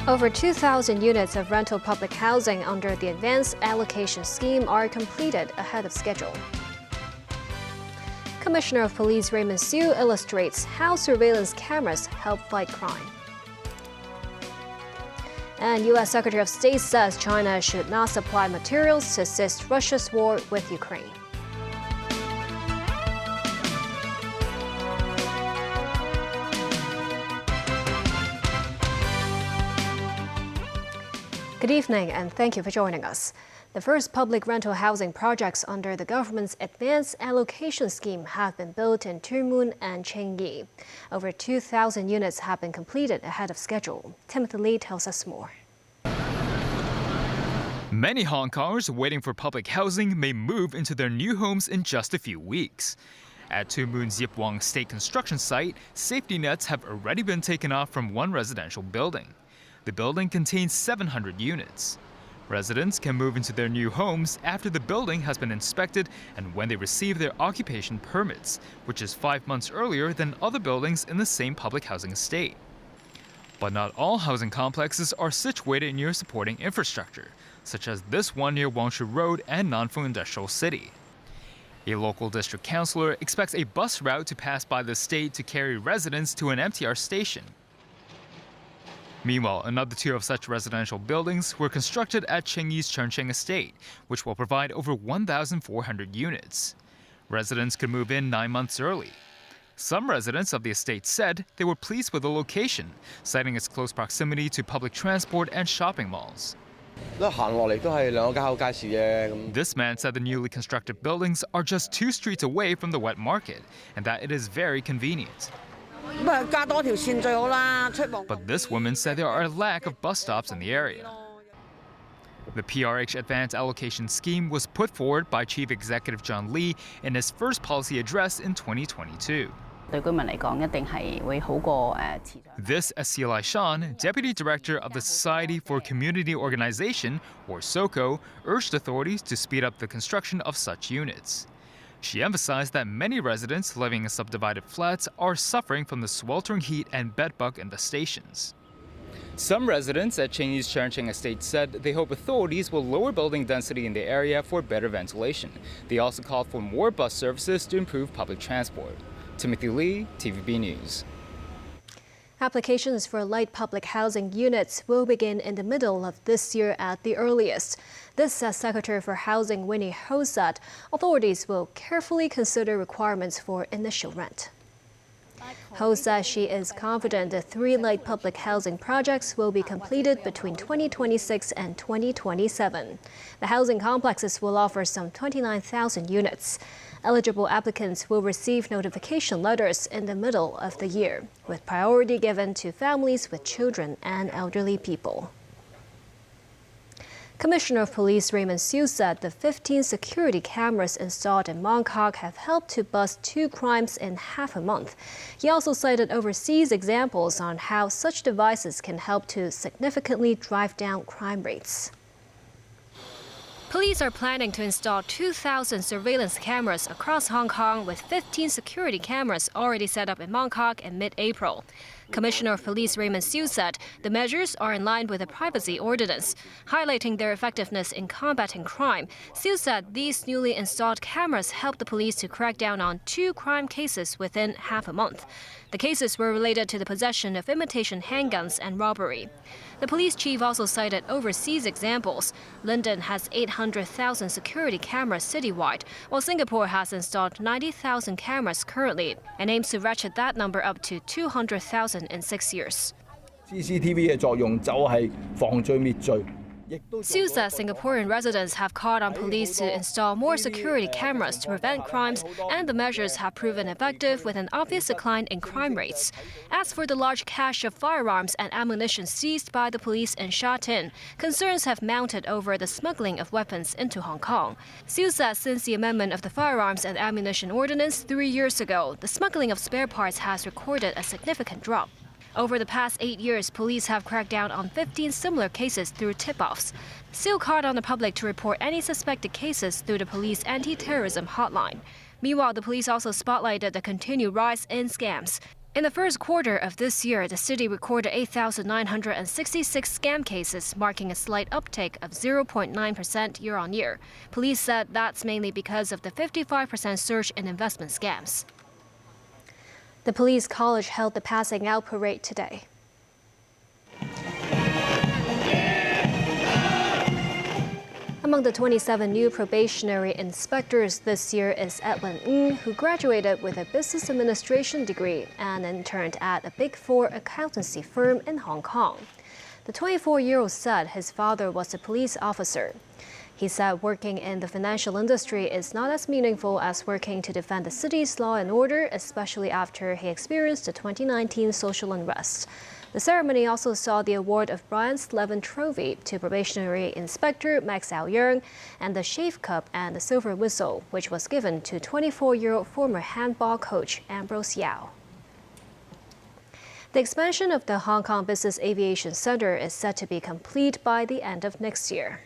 Over 2,000 units of rental public housing under the Advanced Allocation Scheme are completed ahead of schedule. Commissioner of Police Raymond Siu illustrates how surveillance cameras help fight crime. And U.S. Secretary of State says China should not supply materials to assist Russia's war with Ukraine. Good evening and thank you for joining us. The first public rental housing projects under the government's Advanced Allocation Scheme have been built in Turmun and Chengyi. Over 2,000 units have been completed ahead of schedule. Timothy Lee tells us more. Many Hong Kongers waiting for public housing may move into their new homes in just a few weeks. At Turmun's Yip Wong State Construction Site, safety nets have already been taken off from one residential building. The building contains 700 units. Residents can move into their new homes after the building has been inspected and when they receive their occupation permits, which is 5 months earlier than other buildings in the same public housing estate. But not all housing complexes are situated near supporting infrastructure, such as this one near Wangshu Road and Nanfu Industrial City. A local district councillor expects a bus route to pass by the state to carry residents to an MTR station. Meanwhile, another 2 of such residential buildings were constructed at Chengyi's Chengcheng Estate, which will provide over 1,400 units. Residents could move in 9 months early. Some residents of the estate said they were pleased with the location, citing its close proximity to public transport and shopping malls. This man said the newly constructed buildings are just 2 streets away from the wet market, and that it is very convenient. But this woman said there are a lack of bus stops in the area. The PRH Advanced Allocation Scheme was put forward by Chief Executive John Lee in his first policy address in 2022. This, as Silai Shan, Deputy Director of the Society for Community Organization, or SOCO, urged authorities to speed up the construction of such units. She emphasized that many residents living in subdivided flats are suffering from the sweltering heat and bedbug in the stations. Some residents at Chengyi's Chengcheng Estate said they hope authorities will lower building density in the area for better ventilation. They also called for more bus services to improve public transport. Timothy Lee, TVB News. Applications for light public housing units will begin in the middle of this year at the earliest. This, says Secretary for Housing Winnie Ho said, authorities will carefully consider requirements for initial rent. Ho says she is confident the 3 light public housing projects will be completed between 2026 and 2027. The housing complexes will offer some 29,000 units. Eligible applicants will receive notification letters in the middle of the year, with priority given to families with children and elderly people. Commissioner of Police Raymond Siu said the 15 security cameras installed in Mong Kok have helped to bust 2 crimes in half a month. He also cited overseas examples on how such devices can help to significantly drive down crime rates. Police are planning to install 2,000 surveillance cameras across Hong Kong, with 15 security cameras already set up in Mong Kok in mid-April. Commissioner of Police Raymond Siu said the measures are in line with the privacy ordinance. Highlighting their effectiveness in combating crime, Siu said these newly installed cameras helped the police to crack down on 2 crime cases within half a month. The cases were related to the possession of imitation handguns and robbery. The police chief also cited overseas examples. London has 800,000 security cameras citywide, while Singapore has installed 90,000 cameras currently and aims to ratchet that number up to 200,000 in 6 years. CCTV 嘅作用就係防罪滅罪。 Siu says Singaporean residents have called on police to install more security cameras to prevent crimes, and the measures have proven effective with an obvious decline in crime rates. As for the large cache of firearms and ammunition seized by the police in Sha Tin, concerns have mounted over the smuggling of weapons into Hong Kong. Siu says since the amendment of the Firearms and Ammunition Ordinance 3 years ago, the smuggling of spare parts has recorded a significant drop. Over the past 8 years, police have cracked down on 15 similar cases through tip-offs. Siu called on the public to report any suspected cases through the police anti-terrorism hotline. Meanwhile, the police also spotlighted the continued rise in scams. In the first quarter of this year, the city recorded 8,966 scam cases, marking a slight uptick of 0.9% year-on-year. Police said that's mainly because of the 55% surge in investment scams. The police college held the passing out parade today. Among the 27 new probationary inspectors this year is Edwin Ng, who graduated with a business administration degree and interned at a Big Four accountancy firm in Hong Kong. The 24-year-old said his father was a police officer. He said working in the financial industry is not as meaningful as working to defend the city's law and order, especially after he experienced the 2019 social unrest. The ceremony also saw the award of Bryant's Levin Trophy to probationary inspector Max Ao Yeung and the Shave Cup and the Silver Whistle, which was given to 24-year-old former handball coach Ambrose Yao. The expansion of the Hong Kong Business Aviation Center is set to be complete by the end of next year.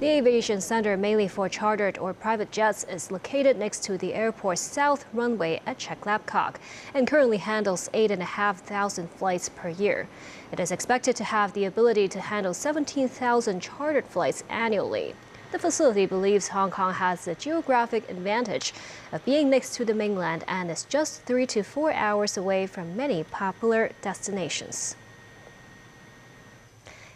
The aviation center, mainly for chartered or private jets, is located next to the airport's south runway at Chek Lap Kok and currently handles 8,500 flights per year. It is expected to have the ability to handle 17,000 chartered flights annually. The facility believes Hong Kong has the geographic advantage of being next to the mainland and is just 3 to 4 hours away from many popular destinations.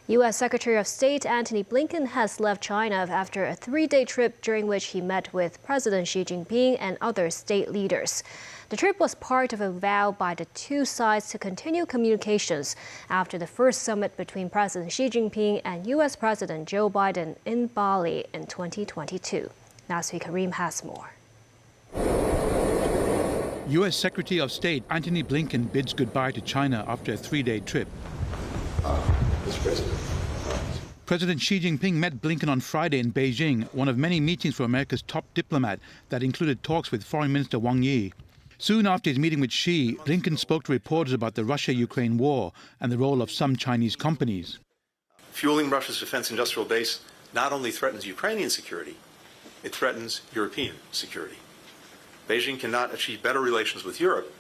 U.S. Secretary of State Antony Blinken has left China after a 3-day trip during which he met with President Xi Jinping and other state leaders. The trip was part of a vow by the two sides to continue communications after the first summit between President Xi Jinping and U.S. President Joe Biden in Bali in 2022. Nasri Karim has more. U.S. Secretary of State Antony Blinken bids goodbye to China after a 3-day trip. President Xi Jinping met Blinken on Friday in Beijing, one of many meetings for America's top diplomat that included talks with Foreign Minister Wang Yi. Soon after his meeting with Xi, Blinken spoke to reporters about the Russia-Ukraine war and the role of some Chinese companies. Fueling Russia's defense industrial base not only threatens Ukrainian security, it threatens European security. Beijing cannot achieve better relations with Europe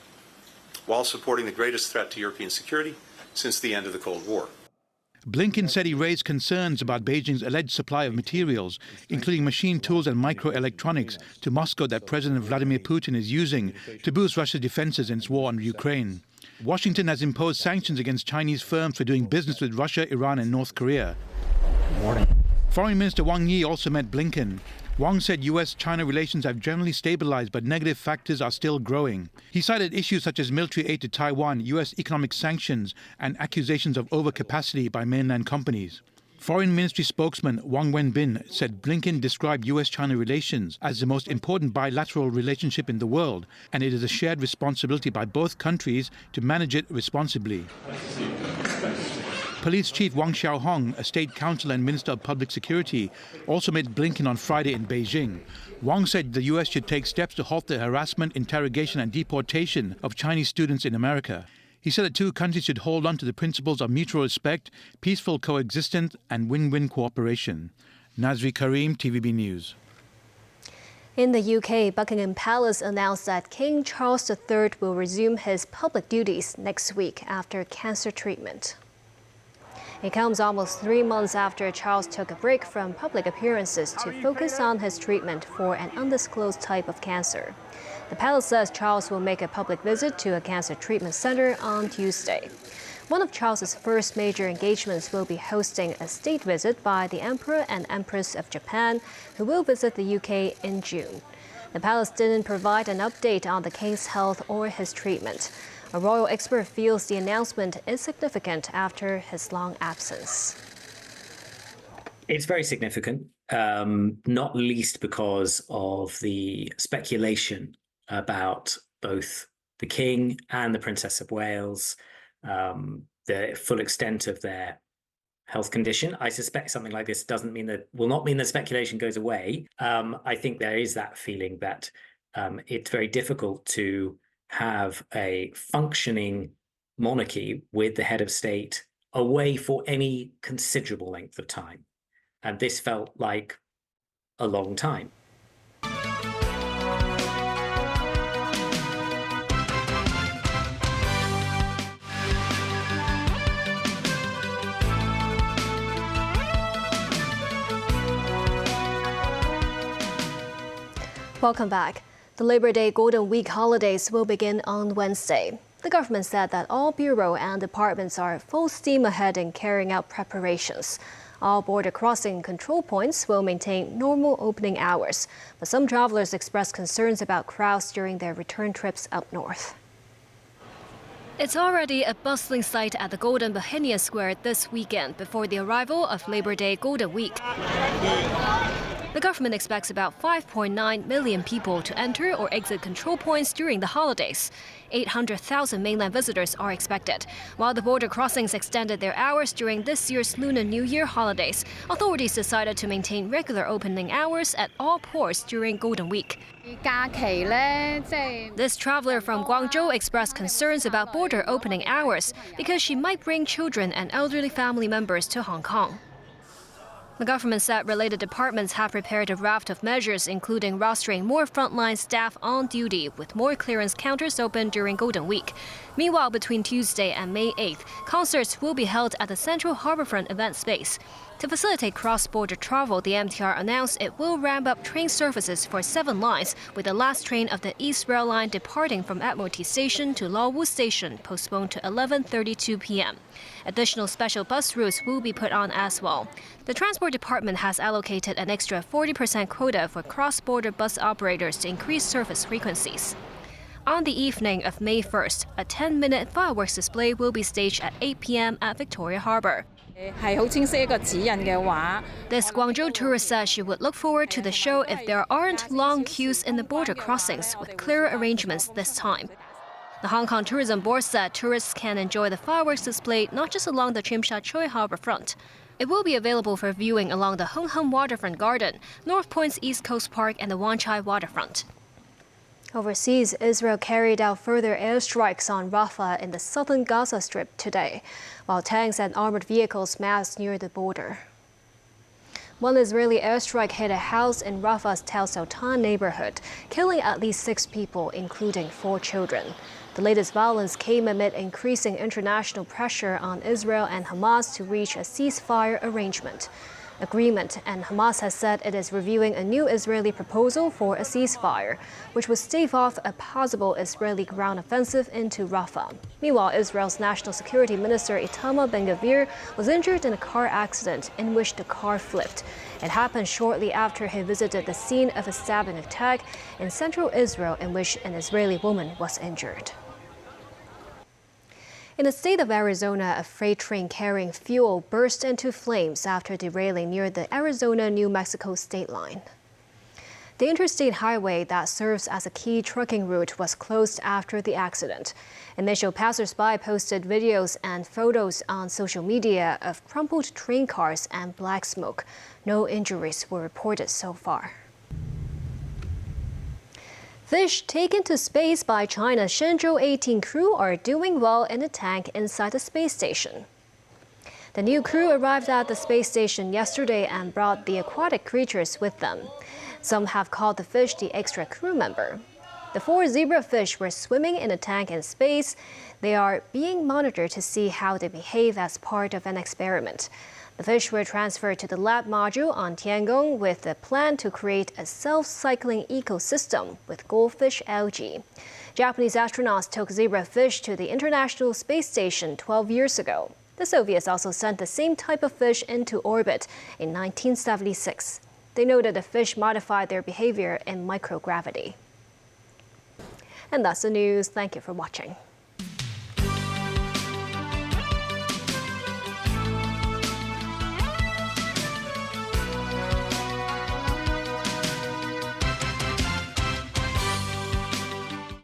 while supporting the greatest threat to European security since the end of the Cold War. Blinken said he raised concerns about Beijing's alleged supply of materials, including machine tools and microelectronics, to Moscow that President Vladimir Putin is using to boost Russia's defenses in its war on Ukraine. Washington has imposed sanctions against Chinese firms for doing business with Russia, Iran and North Korea. Good morning. Foreign Minister Wang Yi also met Blinken. Wang said U.S.-China relations have generally stabilized, but negative factors are still growing. He cited issues such as military aid to Taiwan, U.S. economic sanctions, and accusations of overcapacity by mainland companies. Foreign Ministry spokesman Wang Wenbin said Blinken described U.S.-China relations as the most important bilateral relationship in the world, and it is a shared responsibility by both countries to manage it responsibly. Police Chief Wang Xiaohong, a state counsel and Minister of Public Security, also met Blinken on Friday in Beijing. Wang said the U.S. should take steps to halt the harassment, interrogation and deportation of Chinese students in America. He said the two countries should hold on to the principles of mutual respect, peaceful coexistence and win-win cooperation. Nazri Karim, TVB News. In the UK, Buckingham Palace announced that King Charles III will resume his public duties next week after cancer treatment. It comes almost 3 months after Charles took a break from public appearances to focus on his treatment for an undisclosed type of cancer. The palace says Charles will make a public visit to a cancer treatment center on Tuesday. One of Charles's first major engagements will be hosting a state visit by the Emperor and Empress of Japan, who will visit the UK in June. The palace didn't provide an update on the king's health or his treatment. A royal expert feels the announcement is significant after his long absence. It's very significant, not least because of the speculation about both the King and the Princess of Wales, the full extent of their health condition. I suspect something like this will not mean that speculation goes away. I think there is that feeling that it's very difficult to have a functioning monarchy with the head of state away for any considerable length of time. And this felt like a long time. Welcome back. The Labor Day Golden Week holidays will begin on Wednesday. The government said that all bureaux and departments are full steam ahead in carrying out preparations. All border crossing control points will maintain normal opening hours, but some travelers expressed concerns about crowds during their return trips up north. It's already a bustling sight at the Golden Bohemian Square this weekend before the arrival of Labor Day Golden Week. The government expects about 5.9 million people to enter or exit control points during the holidays. 800,000 mainland visitors are expected. While the border crossings extended their hours during this year's Lunar New Year holidays, authorities decided to maintain regular opening hours at all ports during Golden Week. This traveler from Guangzhou expressed concerns about border opening hours because she might bring children and elderly family members to Hong Kong. The government said related departments have prepared a raft of measures, including rostering more frontline staff on duty with more clearance counters open during Golden Week. Meanwhile, between Tuesday and May 8th, concerts will be held at the Central Harbourfront event space. To facilitate cross-border travel, the MTR announced it will ramp up train services for 7 lines, with the last train of the East Rail Line departing from Admiralty Station to Lawwu Station postponed to 11:32 p.m. Additional special bus routes will be put on as well. The Transport Department has allocated an extra 40% quota for cross-border bus operators to increase service frequencies. On the evening of May 1st, a 10-minute fireworks display will be staged at 8 p.m. at Victoria Harbour. This Guangzhou tourist says she would look forward to the show if there aren't long queues in the border crossings with clearer arrangements this time. The Hong Kong Tourism Board said tourists can enjoy the fireworks display not just along the Tsim Sha Tsui harbour front. It will be available for viewing along the Hung Hom Waterfront Garden, North Point's East Coast Park and the Wan Chai Waterfront. Overseas, Israel carried out further airstrikes on Rafah in the southern Gaza Strip today, while tanks and armored vehicles massed near the border. One Israeli airstrike hit a house in Rafah's Tel Sultan neighborhood, killing at least 6 people, including 4 children. The latest violence came amid increasing international pressure on Israel and Hamas to reach a ceasefire arrangement. And Hamas has said it is reviewing a new Israeli proposal for a ceasefire, which would stave off a possible Israeli ground offensive into Rafah. Meanwhile, Israel's National Security Minister Itamar Ben-Gvir was injured in a car accident in which the car flipped. It happened shortly after he visited the scene of a stabbing attack in central Israel in which an Israeli woman was injured. In the state of Arizona, a freight train carrying fuel burst into flames after derailing near the Arizona-New Mexico state line. The interstate highway that serves as a key trucking route was closed after the accident. Initial passers-by posted videos and photos on social media of crumpled train cars and black smoke. No injuries were reported so far. Fish taken to space by China's Shenzhou 18 crew are doing well in a tank inside the space station. The new crew arrived at the space station yesterday and brought the aquatic creatures with them. Some have called the fish the extra crew member. The 4 zebrafish were swimming in a tank in space. They are being monitored to see how they behave as part of an experiment. The fish were transferred to the lab module on Tiangong with a plan to create a self-cycling ecosystem with goldfish algae. Japanese astronauts took zebrafish to the International Space Station 12 years ago. The Soviets also sent the same type of fish into orbit in 1976. They noted the fish modified their behavior in microgravity. And that's the news. Thank you for watching.